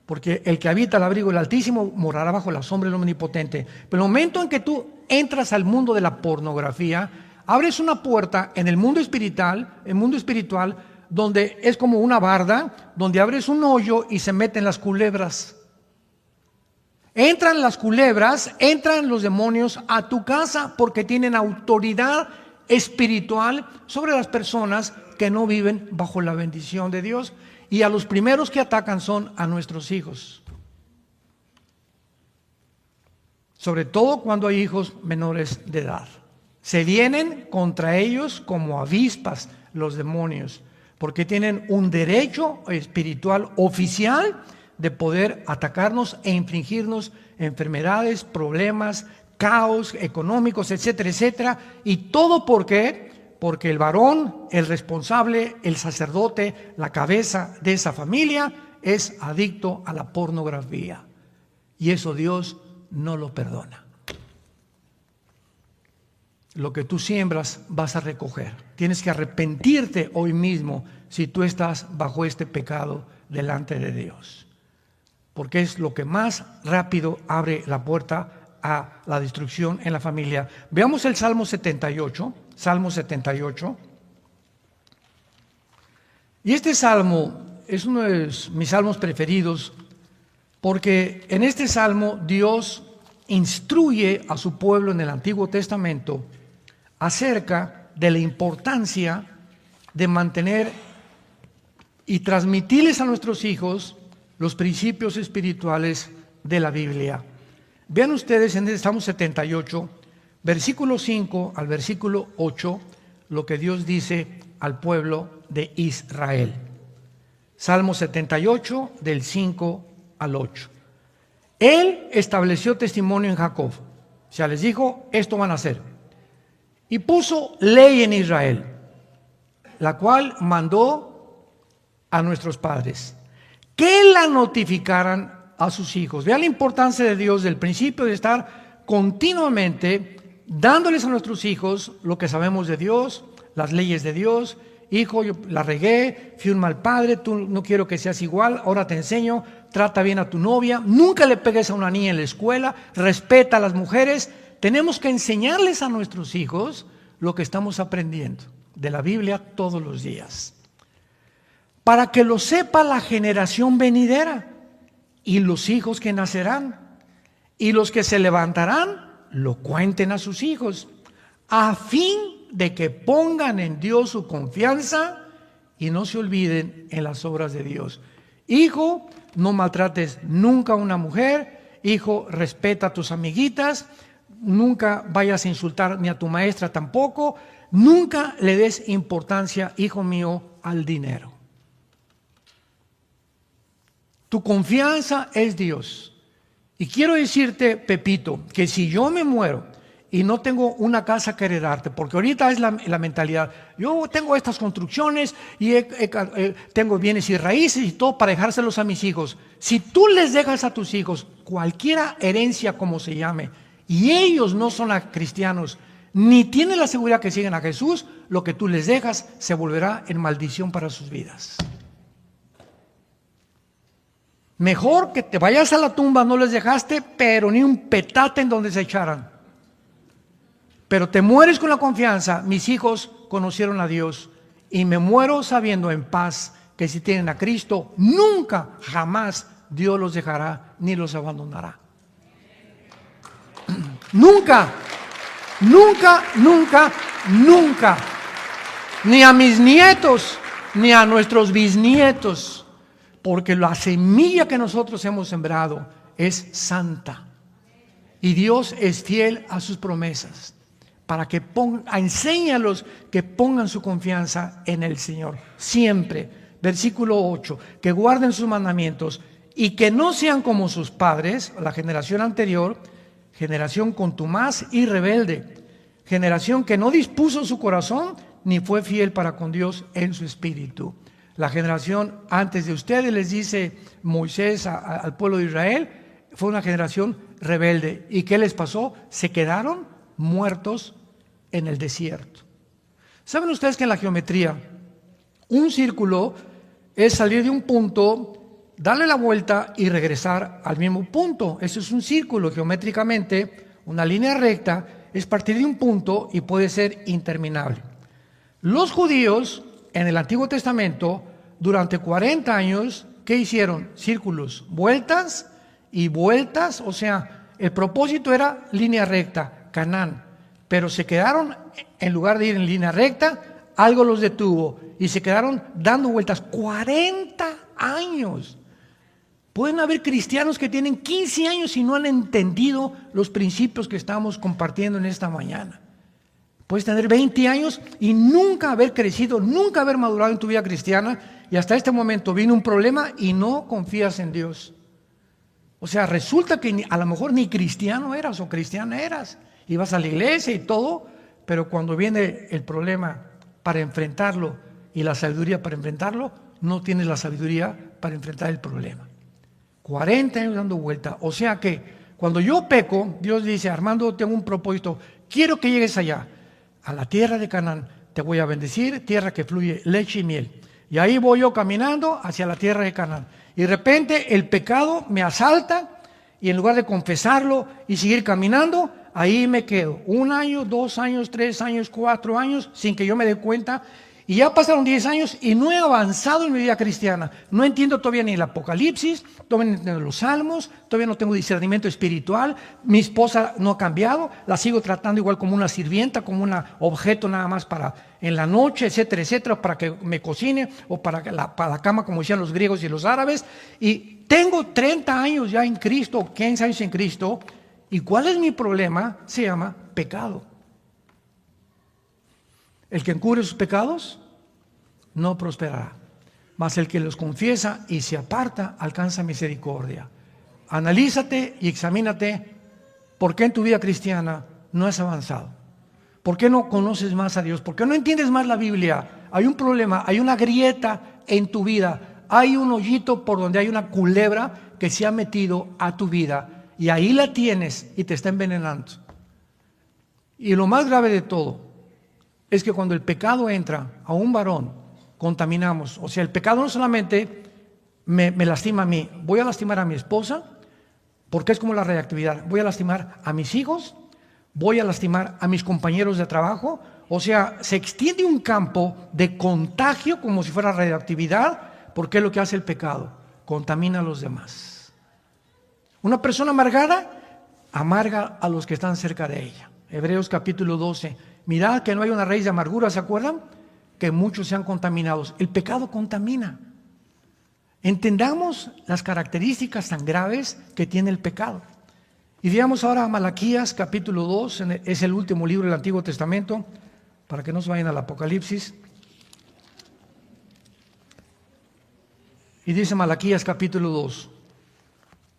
porque el que habita el abrigo del Altísimo morará bajo la sombra del Omnipotente. Pero el momento en que tú entras al mundo de la pornografía, abres una puerta en el mundo espiritual, donde es como una barda, donde abres un hoyo y se meten las culebras. Entran las culebras, entran los demonios a tu casa porque tienen autoridad espiritual sobre las personas que no viven bajo la bendición de Dios. Y a los primeros que atacan son a nuestros hijos. Sobre todo cuando hay hijos menores de edad. Se vienen contra ellos como avispas los demonios, porque tienen un derecho espiritual oficial de poder atacarnos e infligirnos enfermedades, problemas, caos económicos, etcétera, etcétera. Y todo porque el varón, el responsable, el sacerdote, la cabeza de esa familia es adicto a la pornografía. Y eso Dios no lo perdona. Lo que tú siembras vas a recoger. Tienes que arrepentirte hoy mismo si tú estás bajo este pecado delante de Dios. Porque es lo que más rápido abre la puerta a la destrucción en la familia. Veamos el Salmo 78. Salmo 78. Y este salmo es uno de mis salmos preferidos porque en este salmo Dios instruye a su pueblo en el Antiguo Testamento acerca de la importancia de mantener y transmitirles a nuestros hijos los principios espirituales de la Biblia. Vean ustedes en el Salmo 78, versículo 5 al versículo 8, lo que Dios dice al pueblo de Israel. Salmo 78, del 5 al 8. Él estableció testimonio en Jacob. O sea, les dijo, esto van a hacer. Y puso ley en Israel, la cual mandó a nuestros padres, que la notificaran a sus hijos. Vean la importancia de Dios del principio de estar continuamente dándoles a nuestros hijos lo que sabemos de Dios, las leyes de Dios. Hijo, yo la regué, fui un mal padre, tú no quiero que seas igual, ahora te enseño, trata bien a tu novia, nunca le pegues a una niña en la escuela, respeta a las mujeres. Tenemos que enseñarles a nuestros hijos lo que estamos aprendiendo de la Biblia todos los días, para que lo sepa la generación venidera y los hijos que nacerán, y los que se levantarán lo cuenten a sus hijos, a fin de que pongan en Dios su confianza y no se olviden en las obras de Dios. Hijo, no maltrates nunca a una mujer. Hijo, respeta a tus amiguitas. Nunca vayas a insultar ni a tu maestra tampoco. Nunca le des importancia, hijo mío, al dinero. Tu confianza es Dios. Y quiero decirte, Pepito, que si yo me muero y no tengo una casa que heredarte, porque ahorita es la mentalidad, yo tengo estas construcciones y tengo bienes y raíces y todo para dejárselos a mis hijos. Si tú les dejas a tus hijos cualquiera herencia como se llame, y ellos no son cristianos, ni tienen la seguridad que siguen a Jesús, lo que tú les dejas se volverá en maldición para sus vidas. Mejor que te vayas a la tumba, no les dejaste, pero ni un petate en donde se echaran. Pero te mueres con la confianza, mis hijos conocieron a Dios y me muero sabiendo en paz que si tienen a Cristo, nunca, jamás Dios los dejará ni los abandonará. Nunca, nunca, nunca, nunca. Ni a mis nietos, ni a nuestros bisnietos. Porque la semilla que nosotros hemos sembrado es santa. Y Dios es fiel a sus promesas. Para que enséñalos que pongan su confianza en el Señor. Siempre. Versículo 8. Que guarden sus mandamientos y que no sean como sus padres, la generación anterior, generación contumaz y rebelde. Generación que no dispuso su corazón ni fue fiel para con Dios en su espíritu. La generación antes de ustedes, les dice Moisés al pueblo de Israel, fue una generación rebelde. ¿Y qué les pasó? Se quedaron muertos en el desierto. ¿Saben ustedes que en la geometría un círculo es salir de un punto, darle la vuelta y regresar al mismo punto? Eso es un círculo geométricamente. Una línea recta es partir de un punto y puede ser interminable. Los judíos en el Antiguo Testamento, durante 40 años, ¿qué hicieron? Círculos, vueltas y vueltas. O sea, el propósito era línea recta, Canaán. Pero se quedaron, en lugar de ir en línea recta, algo los detuvo y se quedaron dando vueltas 40 años. Pueden haber cristianos que tienen 15 años y no han entendido los principios que estamos compartiendo en esta mañana. Puedes tener 20 años y nunca haber crecido, nunca haber madurado en tu vida cristiana, y hasta este momento viene un problema y no confías en Dios. O sea, resulta que a lo mejor ni cristiano eras o cristiana eras, ibas a la iglesia y todo, pero cuando viene el problema para enfrentarlo y la sabiduría para enfrentarlo, no tienes la sabiduría para enfrentar el problema. 40 años dando vuelta. O sea que cuando yo peco, Dios dice: Armando, tengo un propósito, quiero que llegues allá, a la tierra de Canaán, te voy a bendecir, tierra que fluye leche y miel. Y ahí voy yo caminando hacia la tierra de Canaán. Y de repente el pecado me asalta y en lugar de confesarlo y seguir caminando, ahí me quedo. 1 año, 2 años, 3 años, 4 años, sin que yo me dé cuenta. Y ya pasaron 10 años y no he avanzado en mi vida cristiana. No entiendo todavía ni el Apocalipsis, todavía no entiendo los Salmos, todavía no tengo discernimiento espiritual. Mi esposa no ha cambiado, la sigo tratando igual como una sirvienta, como un objeto nada más para en la noche, etcétera, etcétera, para que me cocine o para la cama, como decían los griegos y los árabes. Y tengo 30 años ya en Cristo, 15 años en Cristo. ¿Y cuál es mi problema? Se llama pecado. El que encubre sus pecados no prosperará, mas el que los confiesa y se aparta alcanza misericordia. Analízate y examínate por qué en tu vida cristiana no has avanzado. ¿Por qué no conoces más a Dios? ¿Por qué no entiendes más la Biblia? Hay un problema, hay una grieta en tu vida, hay un hoyito por donde hay una culebra que se ha metido a tu vida y ahí la tienes y te está envenenando. Y lo más grave de todo es que cuando el pecado entra a un varón, contaminamos. O sea, el pecado no solamente me lastima a mí, voy a lastimar a mi esposa, porque es como la radioactividad. Voy a lastimar a mis hijos, voy a lastimar a mis compañeros de trabajo. O sea, se extiende un campo de contagio como si fuera radioactividad, porque es lo que hace el pecado, contamina a los demás. Una persona amargada amarga a los que están cerca de ella. Hebreos capítulo 12. Mirad que no hay una raíz de amargura, ¿se acuerdan? Que muchos sean contaminados. El pecado contamina. Entendamos las características tan graves que tiene el pecado. Y veamos ahora a Malaquías capítulo 2, es el último libro del Antiguo Testamento, para que no se vayan al Apocalipsis. Y dice Malaquías capítulo 2,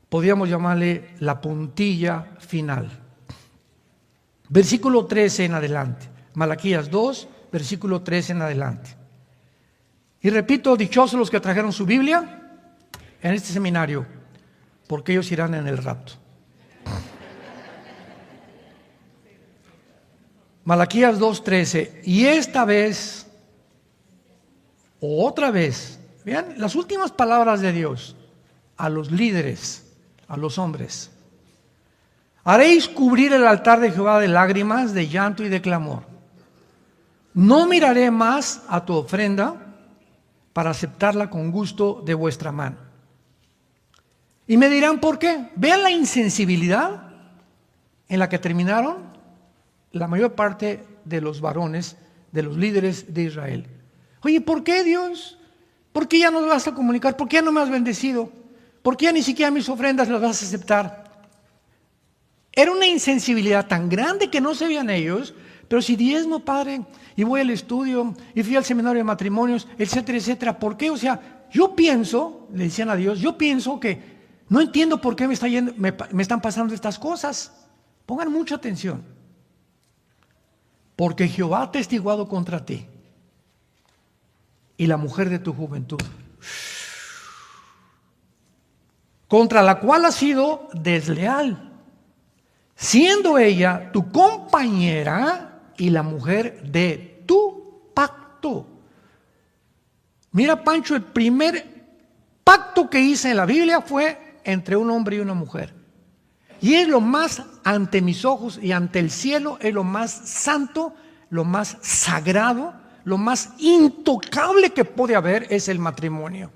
podríamos llamarle la puntilla final. Versículo 13 en adelante. Malaquías 2, versículo 13 en adelante. Y repito, dichosos los que trajeron su Biblia en este seminario, porque ellos irán en el rapto. Malaquías 2:13. Y esta vez, o otra vez, vean las últimas palabras de Dios a los líderes, a los hombres. Haréis cubrir el altar de Jehová de lágrimas, de llanto y de clamor. No miraré más a tu ofrenda para aceptarla con gusto de vuestra mano. Y me dirán, ¿por qué? Vean la insensibilidad en la que terminaron la mayor parte de los varones, de los líderes de Israel. Oye, ¿por qué, Dios? ¿Por qué ya no vas a comunicar? ¿Por qué ya no me has bendecido? ¿Por qué ya ni siquiera mis ofrendas las vas a aceptar? Era una insensibilidad tan grande que no se veían ellos, pero si diezmo, padre, y voy al estudio, y fui al seminario de matrimonios, etcétera, etcétera. ¿Por qué? O sea, yo pienso, le decían a Dios, yo pienso que no entiendo por qué me están pasando estas cosas. Pongan mucha atención. Porque Jehová ha testiguado contra ti. y la mujer de tu juventud, contra la cual has sido desleal, siendo ella tu compañera y la mujer de tu pacto. Mira, Pancho, el primer pacto que hice en la Biblia fue entre un hombre y una mujer. Y es lo más, ante mis ojos y ante el cielo, es lo más santo, lo más sagrado, lo más intocable que puede haber es el matrimonio.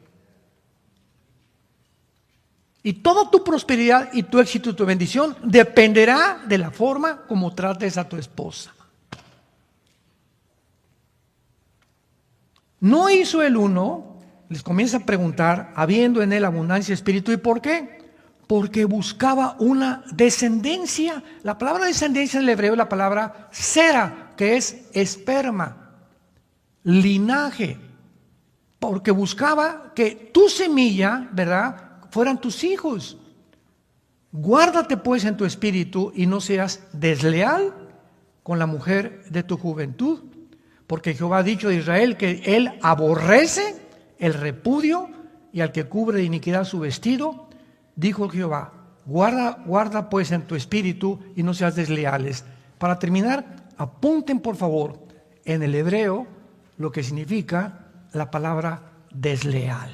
Y toda tu prosperidad y tu éxito y tu bendición dependerá de la forma como trates a tu esposa. No hizo el uno, les comienza a preguntar, habiendo en él abundancia de espíritu. ¿Y por qué? Porque buscaba una descendencia. La palabra descendencia en el hebreo es la palabra sera, que es esperma, linaje. Porque buscaba que tu semilla, ¿verdad?, fueran tus hijos. Guárdate pues en tu espíritu y no seas desleal con la mujer de tu juventud, porque Jehová ha dicho de Israel que él aborrece el repudio y al que cubre de iniquidad su vestido. Dijo Jehová, guarda pues en tu espíritu y no seas desleales. Para terminar, apunten por favor en el hebreo lo que significa la palabra desleal.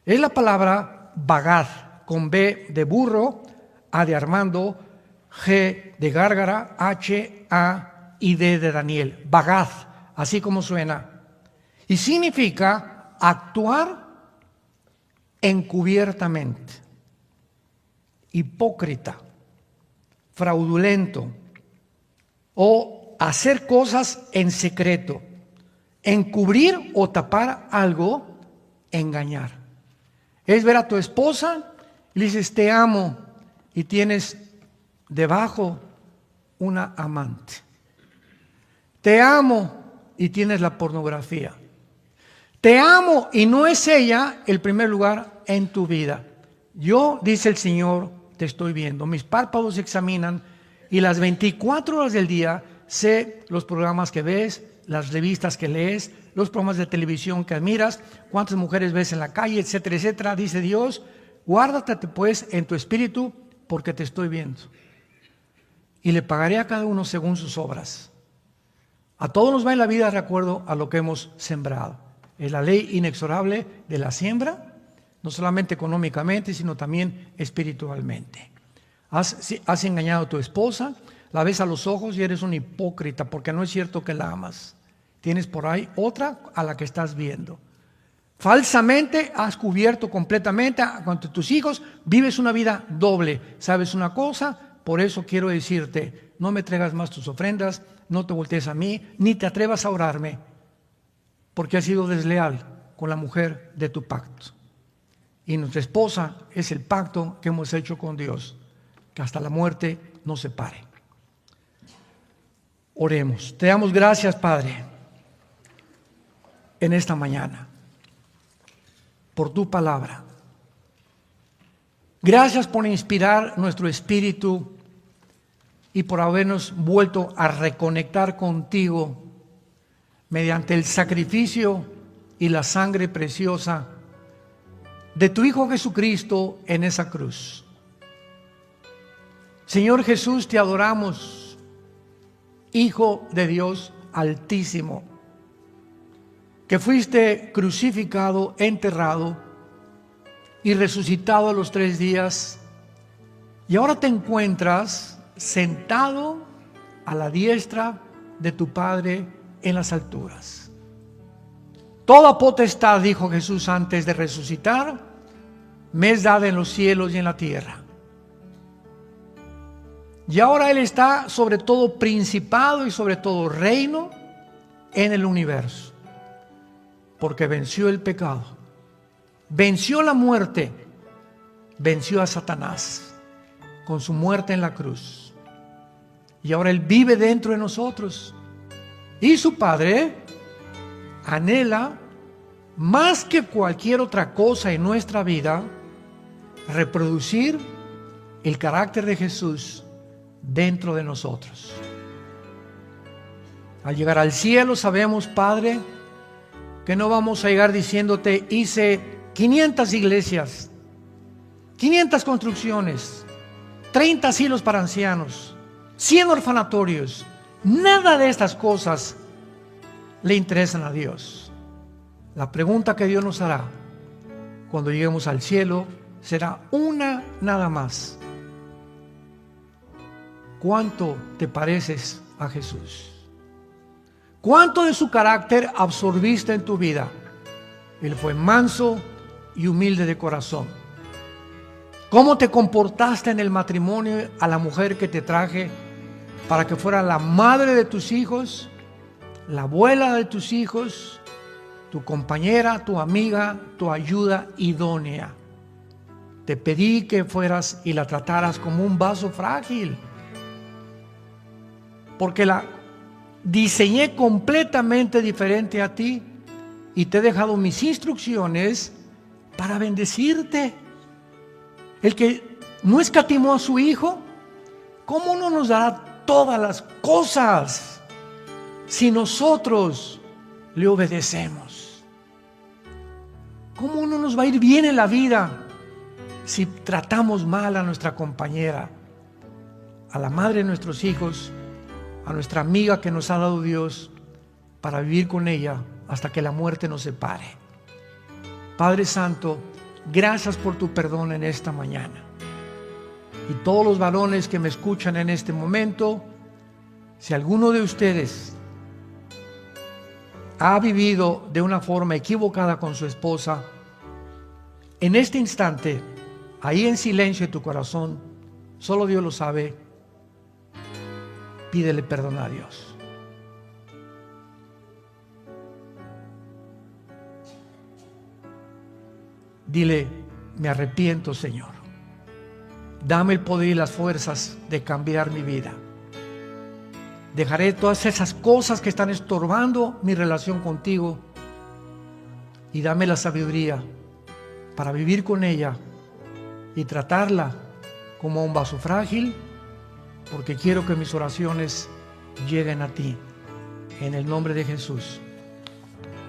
Es la palabra bagad, con B de burro, A de Armando, G de Gárgara, H, A y D de Daniel. Bagad, así como suena. Y significa actuar encubiertamente, hipócrita, fraudulento, o hacer cosas en secreto, encubrir o tapar algo, engañar. Es ver a tu esposa y le dices te amo y tienes debajo una amante. Te amo y tienes la pornografía. Te amo y no es ella el primer lugar en tu vida. Yo, dice el Señor, te estoy viendo. Mis párpados se examinan y las 24 horas del día sé los programas que ves, las revistas que lees, los programas de televisión que admiras, cuántas mujeres ves en la calle, etcétera, etcétera. Dice Dios, guárdate pues en tu espíritu porque te estoy viendo. Y le pagaré a cada uno según sus obras. A todos nos va en la vida de acuerdo a lo que hemos sembrado. Es la ley inexorable de la siembra, no solamente económicamente, sino también espiritualmente. Has engañado a tu esposa, la ves a los ojos y eres un hipócrita porque no es cierto que la amas. Tienes por ahí otra a la que estás viendo. Falsamente has cubierto completamente ante tus hijos, vives una vida doble. ¿Sabes una cosa? Por eso quiero decirte, no me traigas más tus ofrendas, no te voltees a mí, ni te atrevas a orarme, porque has sido desleal con la mujer de tu pacto. Y nuestra esposa es el pacto que hemos hecho con Dios, que hasta la muerte nos separe. Oremos. Te damos gracias, Padre, en esta mañana, por tu palabra. Gracias por inspirar nuestro espíritu y por habernos vuelto a reconectar contigo mediante el sacrificio y la sangre preciosa de tu Hijo Jesucristo en esa cruz. Señor Jesús, te adoramos, Hijo de Dios Altísimo, que fuiste crucificado, enterrado y resucitado a los 3 días, y ahora te encuentras sentado a la diestra de tu Padre en las alturas. Toda potestad, dijo Jesús antes de resucitar, me es dada en los cielos y en la tierra. Y ahora Él está sobre todo principado y sobre todo reino en el universo, porque venció el pecado, venció la muerte, venció a Satanás con su muerte en la cruz. Y ahora Él vive dentro de nosotros. Y su Padre anhela, más que cualquier otra cosa en nuestra vida, reproducir el carácter de Jesús dentro de nosotros. Al llegar al cielo sabemos, Padre, que no vamos a llegar diciéndote: hice 500 iglesias, 500 construcciones, 30 asilos para ancianos, 100 orfanatorios. Nada de estas cosas le interesan a Dios. La pregunta que Dios nos hará cuando lleguemos al cielo será una nada más: ¿cuánto te pareces a Jesús? ¿Cuánto de su carácter absorbiste en tu vida? Él fue manso y humilde de corazón. ¿Cómo te comportaste en el matrimonio a la mujer que te traje para que fuera la madre de tus hijos, la abuela de tus hijos, tu compañera, tu amiga, tu ayuda idónea? Te pedí que fueras y la trataras como un vaso frágil, porque la diseñé completamente diferente a ti y te he dejado mis instrucciones para bendecirte. El que no escatimó a su hijo, ¿cómo no nos dará todas las cosas si nosotros le obedecemos? ¿Cómo no nos va a ir bien en la vida si tratamos mal a nuestra compañera, a la madre de nuestros hijos, a nuestra amiga que nos ha dado Dios para vivir con ella hasta que la muerte nos separe? Padre Santo, gracias por tu perdón en esta mañana. Y todos los varones que me escuchan en este momento, si alguno de ustedes ha vivido de una forma equivocada con su esposa, en este instante, ahí en silencio en tu corazón, solo Dios lo sabe, pídele perdón a Dios. Dile: me arrepiento, Señor. Dame el poder y las fuerzas de cambiar mi vida. Dejaré todas esas cosas que están estorbando mi relación contigo y dame la sabiduría para vivir con ella y tratarla como un vaso frágil, porque quiero que mis oraciones lleguen a ti. En el nombre de Jesús.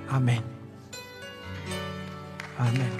Amén. Amén.